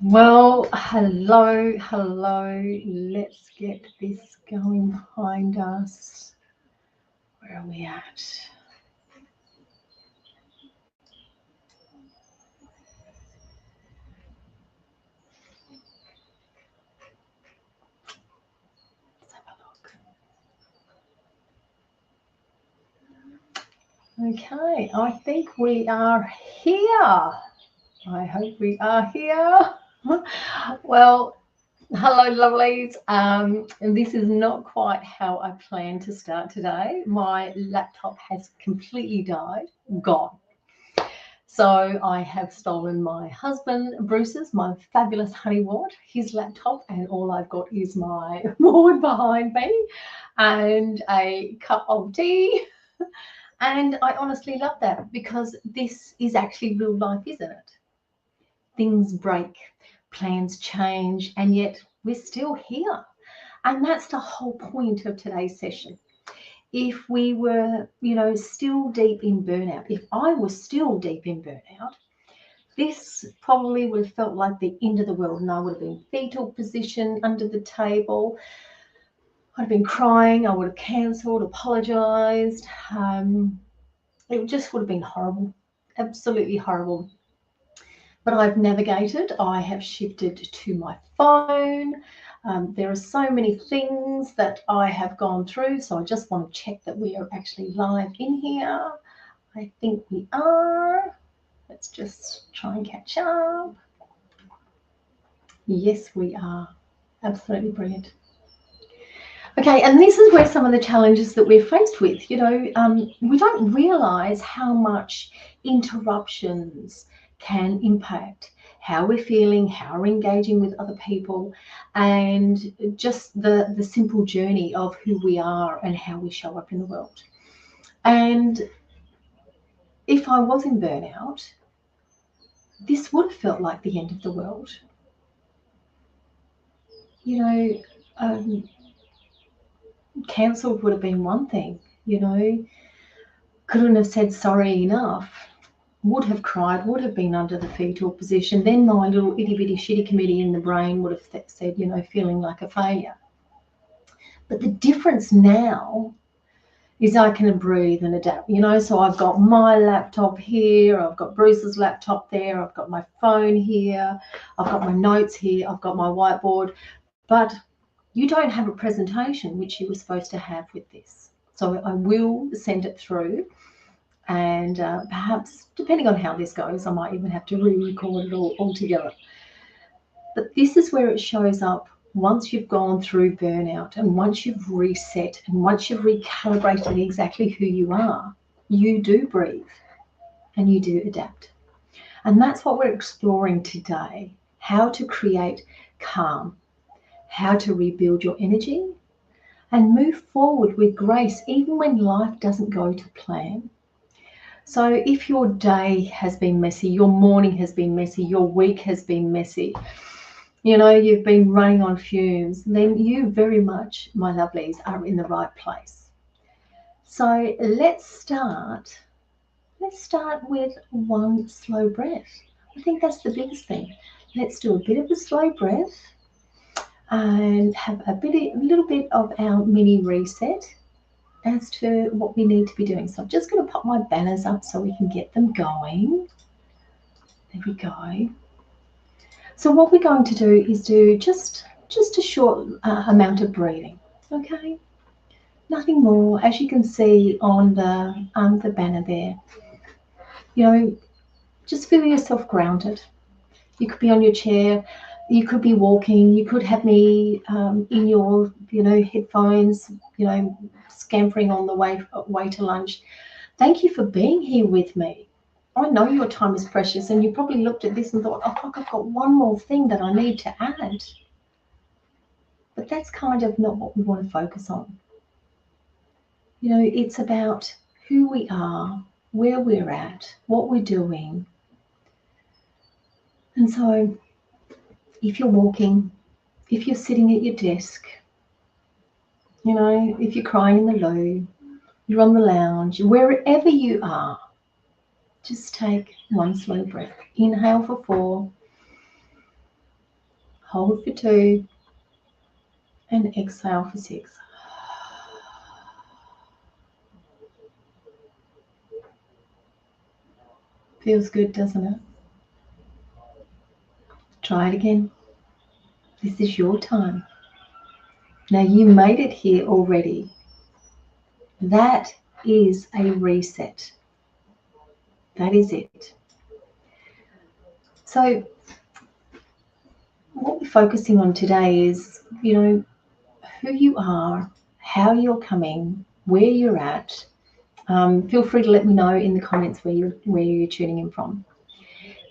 Well, hello, hello. Let's get this going behind us. Where are we at? Let's have a look. Okay, I think we are here. I hope we are here. Well, hello, lovelies. And this is not quite how I planned to start today. My laptop has completely died, gone. So I have stolen my husband Bruce's, my fabulous honey wart, his laptop, and all I've got is my ward behind me and a cup of tea. And I honestly love that because this is actually real life, isn't it? Things break, plans change, and yet we're still here. And that's the whole point of today's session. If we were, still deep in burnout, if I was still deep in burnout, this probably would have felt like the end of the world, and I would have been fetal position under the table. I'd have been crying. I would have cancelled, apologised. It just would have been horrible, absolutely horrible. But I've navigated. I have shifted to my phone. There are so many things that I have gone through, so I just want to check that we are actually live in here. I think we are. Let's just try and catch up. Yes, we are. Absolutely brilliant. Okay, and this is where some of the challenges that we're faced with, we don't realise how much interruptions can impact how we're feeling, how we're engaging with other people, and just the simple journey of who we are and how we show up in the world. And if I was in burnout, this would have felt like the end of the world. Cancelled would have been one thing, couldn't have said sorry enough, would have cried, would have been under the fetal position. Then my little itty bitty shitty committee in the brain would have said, feeling like a failure. But the difference now is I can breathe and adapt, so I've got my laptop here, I've got Bruce's laptop there, I've got my phone here, I've got my notes here, I've got my whiteboard, but you don't have a presentation which you were supposed to have with this. So I will send it through, and perhaps, depending on how this goes, I might even have to re-record it all together. But this is where it shows up once you've gone through burnout, and once you've reset, and once you've recalibrated exactly who you are, you do breathe and you do adapt. And that's what we're exploring today, how to create calm, how to rebuild your energy and move forward with grace even when life doesn't go to plan. So if your day has been messy, your morning has been messy, your week has been messy, you've been running on fumes, then you very much, my lovelies, are in the right place. So let's start with one slow breath. I think that's the biggest thing. Let's do a bit of a slow breath and have a little bit of our mini reset as to what we need to be doing. So I'm just going to pop my banners up so we can get them going. There we go. So what we're going to do is do just a short amount of breathing, okay? Nothing more. As you can see on the banner there, just feel yourself grounded. You could be on your chair, you could be walking, you could have me in your, headphones, scampering on the way to lunch. Thank you for being here with me. I know your time is precious, and you probably looked at this and thought, oh, look, I've got one more thing that I need to add. But that's kind of not what we want to focus on. It's about who we are, where we're at, what we're doing. And so if you're walking, if you're sitting at your desk, if you're crying in the loo, you're on the lounge, wherever you are, just take one slow breath. Inhale for 4, Hold for 2, and exhale for 6. Feels good, doesn't it? Try it again. This is your time. Now you made it here already. That is a reset. That is it. So what we're focusing on today is, who you are, how you're coming, where you're at. Feel free to let me know in the comments where you're tuning in from.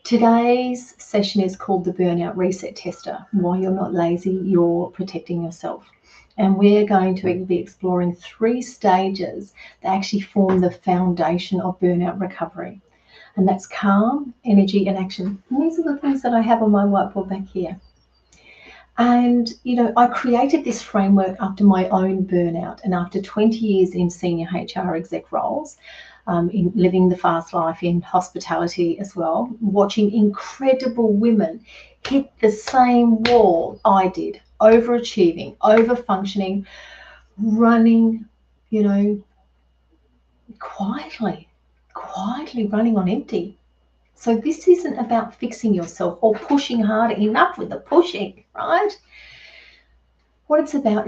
Today's session is called the Burnout Reset Tester. While you're not lazy, you're protecting yourself. And we're going to be exploring 3 stages that actually form the foundation of burnout recovery. And that's calm, energy, and action. And these are the things that I have on my whiteboard back here. And, I created this framework after my own burnout and after 20 years in senior HR exec roles, in living the fast life in hospitality as well, watching incredible women hit the same wall I did, overachieving, overfunctioning, running, quietly running on empty. So this isn't about fixing yourself or pushing harder. Enough with the pushing, right? What it's about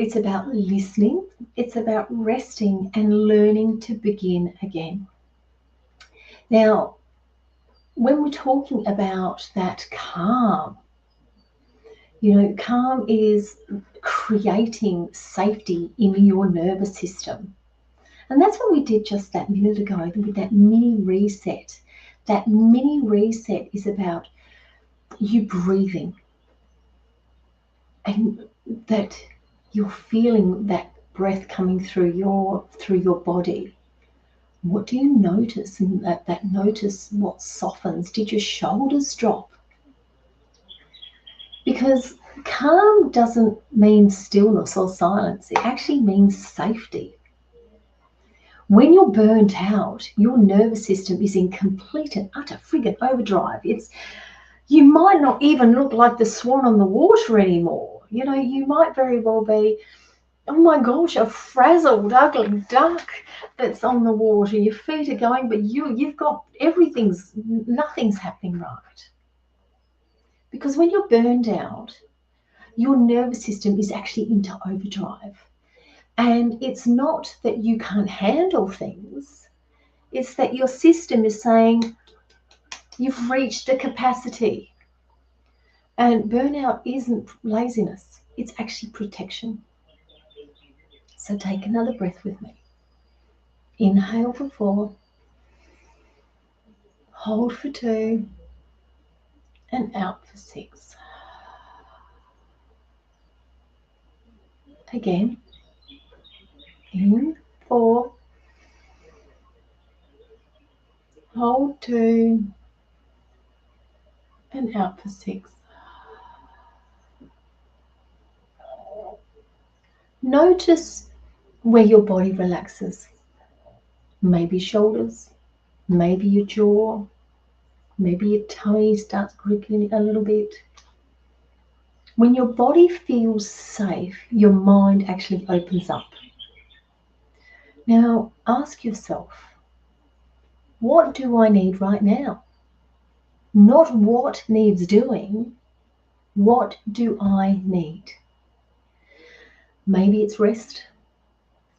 listening. It's about resting and learning to begin again. Now, when we're talking about that calm, calm is creating safety in your nervous system. And that's what we did just that minute ago with that mini reset. That mini reset is about you breathing and that you're feeling that breath coming through your body. What do you notice? And that notice what softens. Did your shoulders drop? Because calm doesn't mean stillness or silence. It actually means safety. When you're burnt out, your nervous system is in complete and utter friggin' overdrive. You might not even look like the swan on the water anymore. You might very well be, oh my gosh, a frazzled, ugly duck that's on the water. Your feet are going, but you've got nothing's happening right. Because when you're burned out, your nervous system is actually into overdrive. And it's not that you can't handle things. It's that your system is saying you've reached a capacity. And burnout isn't laziness. It's actually protection. So take another breath with me. Inhale for 4. Hold for 2. And out for 6. Again. In 4. Hold 2. And out for 6. Notice where your body relaxes. Maybe shoulders, maybe your jaw, maybe your tummy starts gripping a little bit. When your body feels safe, your mind actually opens up. Now ask yourself, what do I need right now? Not what needs doing, what do I need? Maybe it's rest,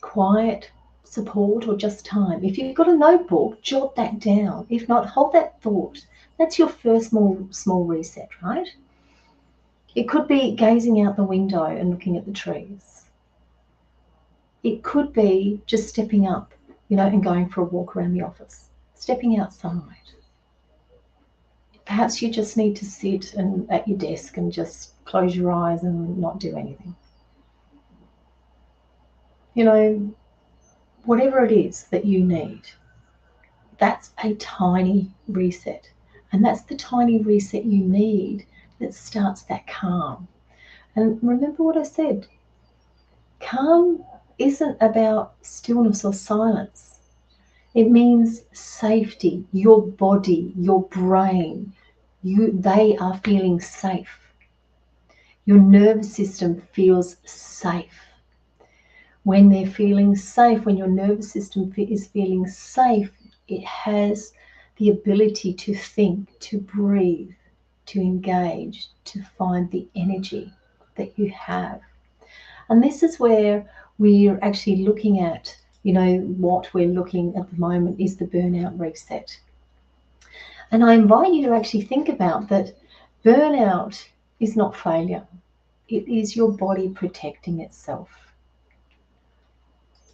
quiet, support, or just time. If you've got a notebook, jot that down. If not, hold that thought. That's your first small reset, right? It could be gazing out the window and looking at the trees. It could be just stepping up, and going for a walk around the office, stepping outside. Perhaps you just need to sit at your desk and just close your eyes and not do anything. Whatever it is that you need, that's a tiny reset. And that's the tiny reset you need that starts that calm. And remember what I said, calm isn't about stillness or silence. It means safety. Your body, your brain, they are feeling safe. Your nervous system feels safe. When they're feeling safe, when your nervous system is feeling safe, it has the ability to think, to breathe, to engage, to find the energy that you have. And this is where we're actually looking at, what we're looking at the moment is the burnout reset. And I invite you to actually think about that burnout is not failure. It is your body protecting itself.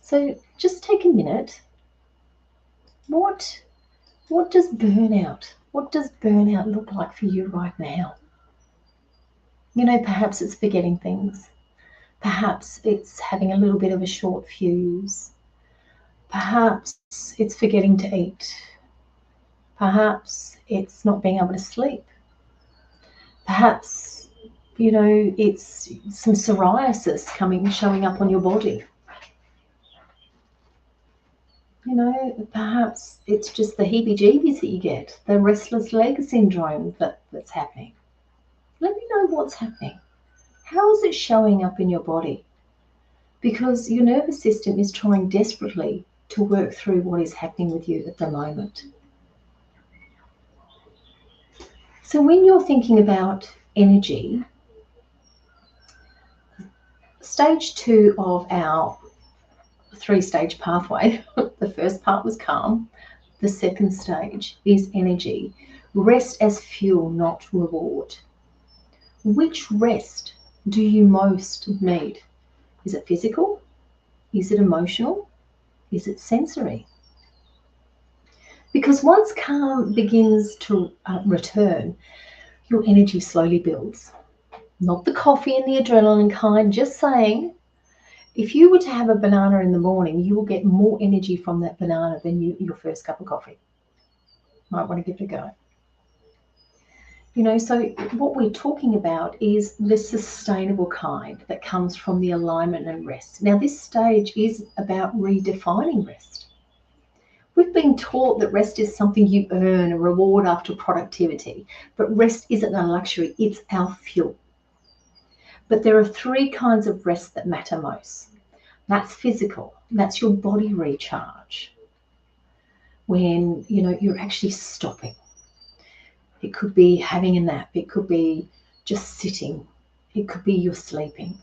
So just take a minute. What does burnout look like for you right now? Perhaps it's forgetting things. Perhaps it's having a little bit of a short fuse. Perhaps it's forgetting to eat. Perhaps it's not being able to sleep. Perhaps, it's some psoriasis showing up on your body. Perhaps it's just the heebie-jeebies that you get, the restless leg syndrome that's happening. Let me know what's happening. How is it showing up in your body? Because your nervous system is trying desperately to work through what is happening with you at the moment. So when you're thinking about energy, stage 2 of our 3-stage pathway, the first part was calm, the second stage is energy. Rest as fuel, not reward. Which rest do you most need? Is it physical? Is it emotional? Is it sensory? Because once calm begins to return, your energy slowly builds. Not the coffee and the adrenaline kind, just saying, if you were to have a banana in the morning, you will get more energy from that banana than your first cup of coffee. Might want to give it a go. So what we're talking about is the sustainable kind that comes from the alignment and rest. Now, this stage is about redefining rest. We've been taught that rest is something you earn, a reward after productivity, but rest isn't a luxury, it's our fuel. But there are 3 kinds of rest that matter most. That's physical, that's your body recharge. When, you're actually stopping. It could be having a nap, it could be just sitting, it could be you're sleeping.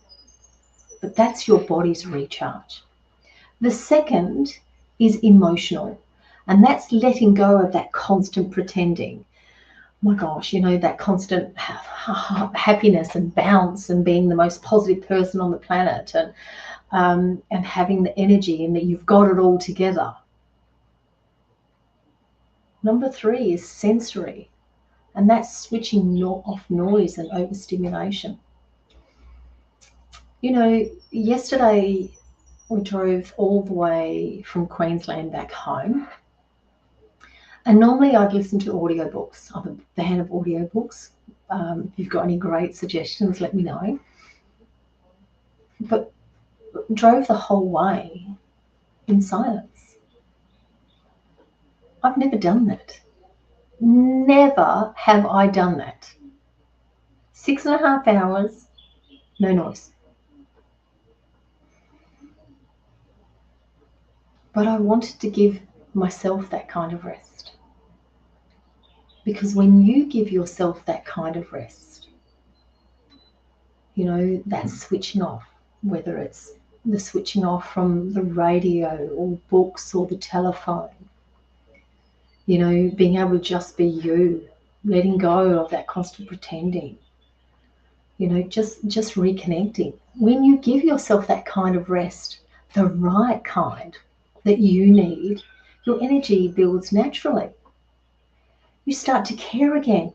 But that's your body's recharge. The second is emotional, and that's letting go of that constant pretending. My gosh, that constant happiness and bounce and being the most positive person on the planet and having the energy and that you've got it all together. Number 3 is sensory, and that's switching off noise and overstimulation. Yesterday we drove all the way from Queensland back home. And normally I'd listen to audiobooks. I'm a fan of audiobooks. If you've got any great suggestions, let me know. But drove the whole way in silence. I've never done that. Never have I done that. 6.5 hours, no noise. But I wanted to give myself that kind of rest. Because when you give yourself that kind of rest, that switching off, whether it's the switching off from the radio or books or the telephone, being able to just be you, letting go of that constant pretending, just reconnecting. When you give yourself that kind of rest, the right kind that you need, your energy builds naturally. You start to care again.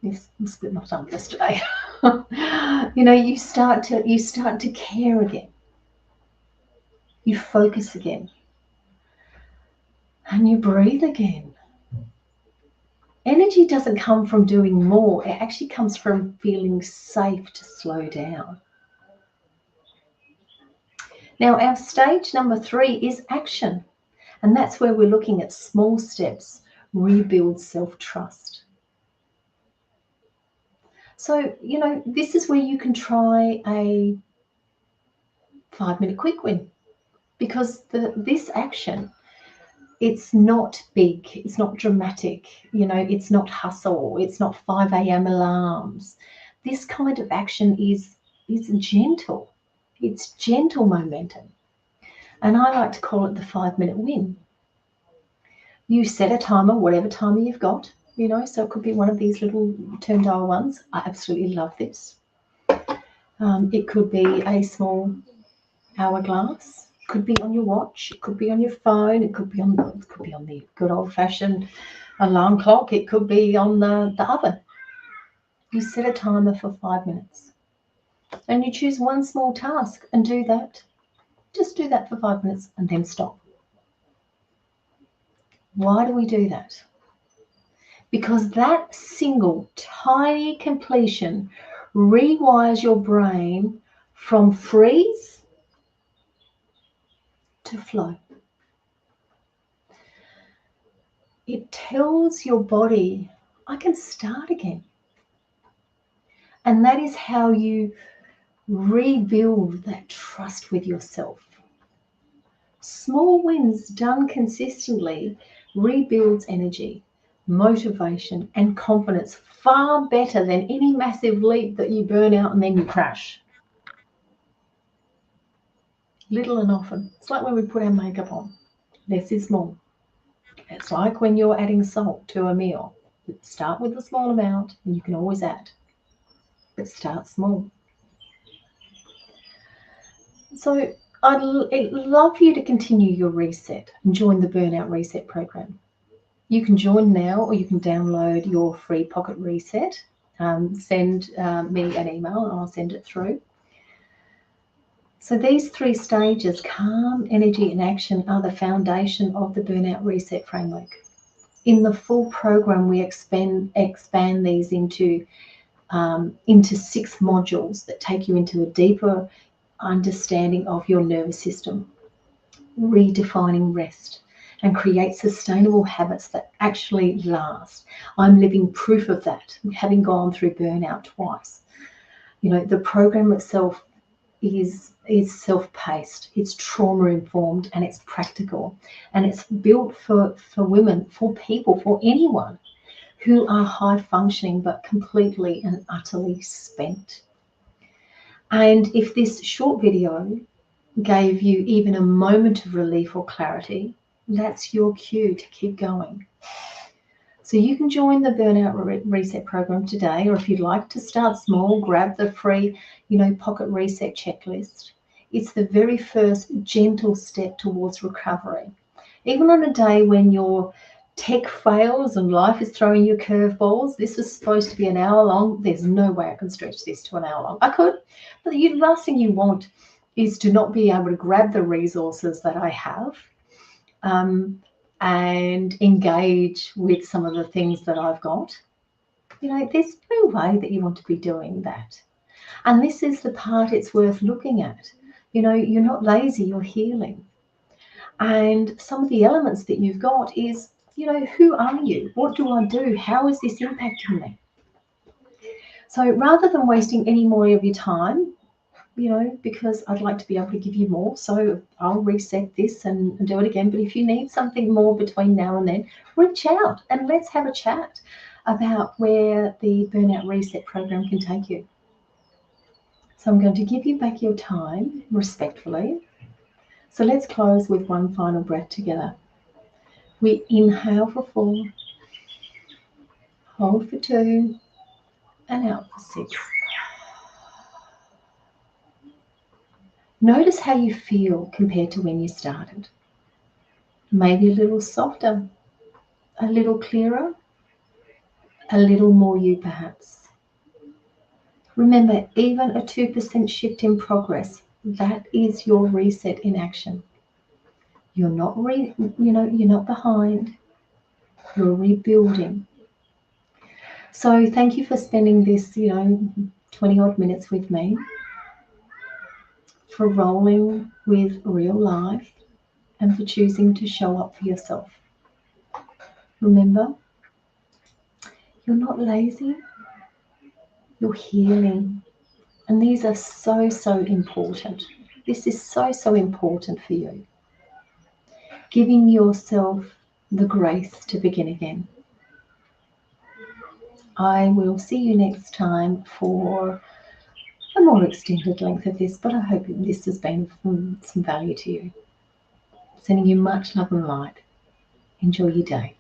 Yes, I'm split my tongue yesterday. You start to care again. You focus again. And you breathe again. Energy doesn't come from doing more. It actually comes from feeling safe to slow down. Now, our stage number 3 is action. And that's where we're looking at small steps, rebuild self-trust. So, this is where you can try a 5-minute quick win, because this action, it's not big, it's not dramatic, it's not hustle, it's not 5 a.m. alarms. This kind of action is gentle. It's gentle momentum. And I like to call it the 5-minute win. You set a timer, whatever timer you've got, so it could be one of these little turn dial ones. I absolutely love this. It could be a small hourglass. It could be on your watch. It could be on your phone. It could be on the good old-fashioned alarm clock. It could be on the oven. You set a timer for 5 minutes, and you choose one small task and do that. Just do that for 5 minutes and then stop. Why do we do that? Because that single tiny completion rewires your brain from freeze to flow. It tells your body, I can start again. And that is how you rebuild that trust with yourself. Small wins done consistently rebuilds energy, motivation, and confidence far better than any massive leap that you burn out and then you crash. Little and often. It's like when we put our makeup on. Less is more. It's like when you're adding salt to a meal. Start with a small amount, and you can always add. But start small. So I'd love you to continue your reset and join the Burnout Reset program. You can join now, or you can download your free pocket reset. Send me an email and I'll send it through. So these 3 stages, calm, energy, and action, are the foundation of the Burnout Reset Framework. In the full program, we expand these into 6 modules that take you into a deeper understanding of your nervous system, redefining rest, and create sustainable habits that actually last. I'm living proof of that, having gone through burnout twice. The program itself is self-paced, it's trauma-informed, and it's practical. And it's built for women, for people, for anyone who are high-functioning but completely and utterly spent. And if this short video gave you even a moment of relief or clarity, that's your cue to keep going. So you can join the Burnout Reset program today, or if you'd like to start small, grab the free, pocket reset checklist. It's the very first gentle step towards recovery. Even on a day when your tech fails and life is throwing you curveballs, this is supposed to be an hour long. There's no way I can stretch this to an hour long. I could, but the last thing you want is to not be able to grab the resources that I have and engage with some of the things that I've got. There's no way that you want to be doing that. And this is the part it's worth looking at. You're not lazy, you're healing. And some of the elements that you've got is, who are you? What do I do? How is this impacting me? So rather than wasting any more of your time, because I'd like to be able to give you more, so I'll reset this and do it again. But if you need something more between now and then, reach out and let's have a chat about where the Burnout Reset program can take you. So I'm going to give you back your time respectfully. So let's close with one final breath together. We inhale for 4, hold for 2, and out for 6. Notice how you feel compared to when you started. Maybe a little softer, a little clearer, a little more you perhaps. Remember, even a 2% shift in progress, that is your reset in action. You're not you're not behind. You're rebuilding. So thank you for spending this, 20 odd minutes with me, for rolling with real life, and for choosing to show up for yourself. Remember, you're not lazy, your healing. And these are so, so important. This is so, so important for you. Giving yourself the grace to begin again. I will see you next time for a more extended length of this, but I hope this has been some value to you. Sending you much love and light. Enjoy your day.